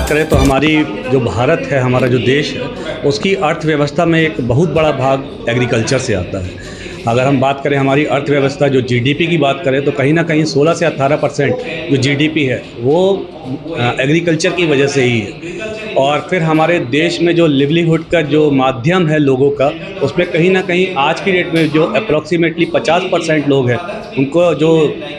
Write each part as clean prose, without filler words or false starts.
बात करें तो हमारी जो भारत है, हमारा जो देश है, उसकी अर्थव्यवस्था में एक बहुत बड़ा भाग एग्रीकल्चर से आता है। अगर हम बात करें हमारी अर्थव्यवस्था जो जीडीपी की बात करें तो कहीं ना कहीं 16 से 18% जो जीडीपी है वो एग्रीकल्चर की वजह से ही है। और फिर हमारे देश में जो लिवलीहुड का जो माध्यम है लोगों का, उसमें कहीं ना कहीं आज की डेट में जो अप्रॉक्सीमेटली 50% लोग हैं उनको जो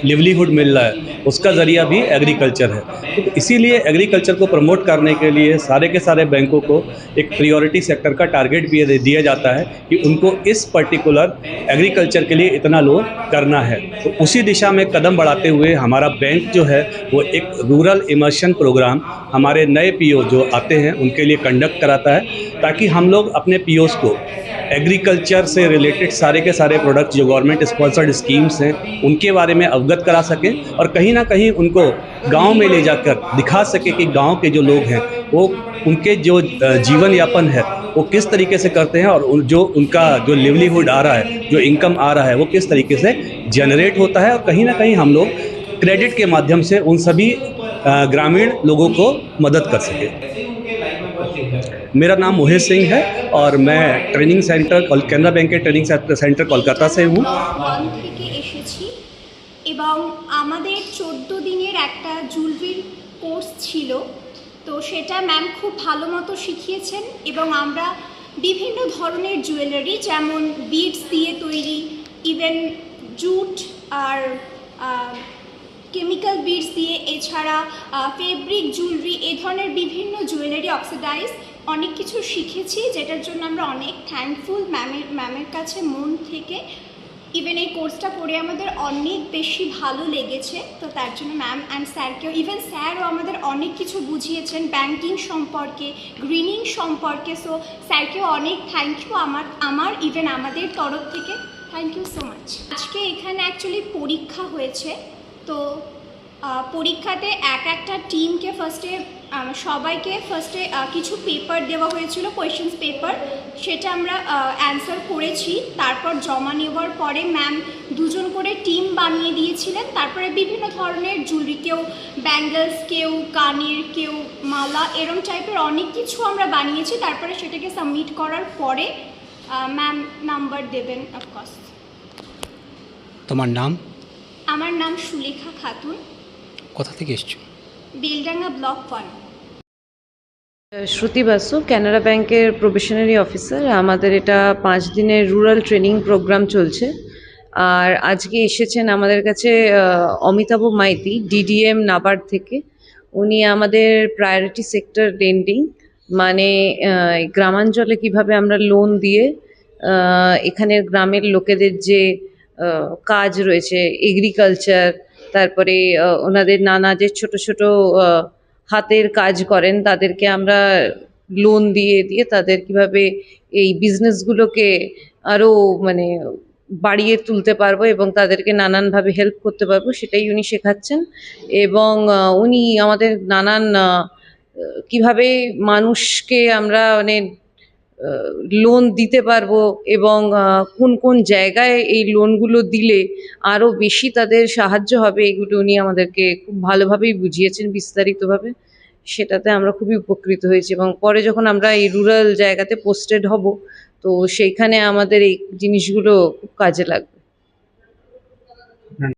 लिवलीहुड मिल रहा है उसका ज़रिया भी एग्रीकल्चर है। तो इसीलिए एग्रीकल्चर को प्रमोट करने के लिए सारे के सारे बैंकों को एक प्रायोरिटी सेक्टर का टारगेट भी दिया जाता है कि उनको इस पर्टिकुलर एग्रीकल्चर के लिए इतना लोन करना है। तो उसी दिशा में कदम बढ़ाते हुए हमारा बैंक जो है वो एक रूरल इमर्शन प्रोग्राम हमारे नए पीओ जो आते हैं उनके लिए कंडक्ट कराता है, ताकि हम लोग अपने पीओस को एग्रीकल्चर से रिलेटेड सारे के सारे प्रोडक्ट्स जो गवर्नमेंट स्पॉन्सर्ड स्कीम्स हैं उनके बारे में अवगत करा सकें और कहीं ना कहीं उनको गांव में ले जाकर दिखा सके कि गांव के जो लोग हैं वो उनके जो जीवन यापन है वो किस तरीके से करते हैं और जो उनका जो लिवलीहुड आ रहा है, जो इनकम आ रहा है वो किस तरीके से जनरेट होता है। और कहीं ना कहीं हम लोग क्रेडिट के माध्यम से उन सभी ग्रामीण लोगों को मदद कर सकें। मेरा नाम मोहित सिंह है और मैं ट्रेनिंग सेंटर केनरा बैंकेর ट्रेनिंग सेंटर কলকাতা से हूँ। থেকে এসেছি এবং আমাদের 14 দিনের একটা জুয়েলারির কোর্স ছিল, তো সেটা ম্যাম খুব ভালো মতো শিখিয়েছেন এবং আমরা বিভিন্ন ধরনের জুয়েলারি যেমন বিডস দিয়ে তৈরি, ইভেন জুট আর কেমিক্যাল বিডস দিয়ে, এছাড়া ফেব্রিক জুয়েলারি, এই ধরনের বিভিন্ন জুয়েলারি অক্সিডাইজ অনেক কিছু শিখেছি, যেটার জন্য আমরা অনেক থ্যাঙ্কফুল ম্যামের কাছে মন থেকে। ইভেন এই কোর্সটা পড়ে আমাদের অনেক বেশি ভালো লেগেছে, তো তার জন্য ম্যাম অ্যান্ড স্যারকেও, ইভেন স্যারও আমাদের অনেক কিছু বুঝিয়েছেন ব্যাংকিং সম্পর্কে, গ্রিনিং সম্পর্কে। সো স্যারকেও অনেক থ্যাংক ইউ আমার ইভেন আমাদের তরফ থেকে থ্যাংক ইউ সো মাচ। আজকে এখানে অ্যাকচুয়ালি পরীক্ষা হয়েছে, তো পরীক্ষাতে একটা টিমকে সবাইকে ফার্স্টে কিছু পেপার দেওয়া হয়েছিল, কোয়েশ্চেন্স পেপার, সেটা আমরা অ্যান্সার করেছি। তারপর জমা নেওয়ার পরে ম্যাম দুজন করে টিম বানিয়ে দিয়েছিলেন। তারপরে বিভিন্ন ধরনের জুয়েলারি, কেউ ব্যাঙ্গলস, কেউ কানের, কেউ মালা, এরম টাইপের অনেক কিছু আমরা বানিয়েছি। তারপরে সেটাকে সাবমিট করার পরে ম্যাম নাম্বার দেবেন অফকোর্স। তোমার নাম? আমার নাম সুলেখা খাতুন। কোথা থেকে এসছো? বেলডাঙ্গা ব্লক 1। শ্রুতি বাসু, ক্যানারা ব্যাংকের প্রবেশনারি অফিসার। আমাদের এটা 5 দিনের রুরাল ট্রেনিং প্রোগ্রাম চলছে। আর আজকে এসেছেন আমাদের কাছে অমিতাভ মাইতি, ডিডিএম নাবার্ড থেকে। উনি আমাদের প্রায়োরিটি সেক্টর লেন্ডিং, মানে গ্রামাঞ্চলে কিভাবে আমরা লোন দিয়ে এখানের গ্রামের লোকেদের যে কাজ রয়েছে, এগ্রিকালচার, তারপরে ওনাদের নানা যে ছোট ছোট হাতের কাজ করেন তাদেরকে আমরা লোন দিয়ে দিয়ে তাদের কিভাবে এই বিজনেসগুলোকে আরও মানে বাড়িয়ে তুলতে পারবো এবং তাদেরকে নানানভাবে হেল্প করতে পারবো, সেটাই উনি শেখাচ্ছেন। এবং উনি আমাদের নানান কিভাবে মানুষকে আমরা মানে লোন দিতে পারবো এবং কোন কোন জায়গায় এই লোনগুলো দিলে আরও বেশি তাদের সাহায্য হবে, এগুলো উনি আমাদেরকে খুব ভালোভাবেই বুঝিয়েছেন বিস্তারিতভাবে। সেটাতে আমরা খুবই উপকৃত হয়েছি এবং পরে যখন আমরা এই রুরাল জায়গাতে পোস্টেড হব তো সেইখানে আমাদের এই জিনিসগুলো খুব কাজে লাগবে।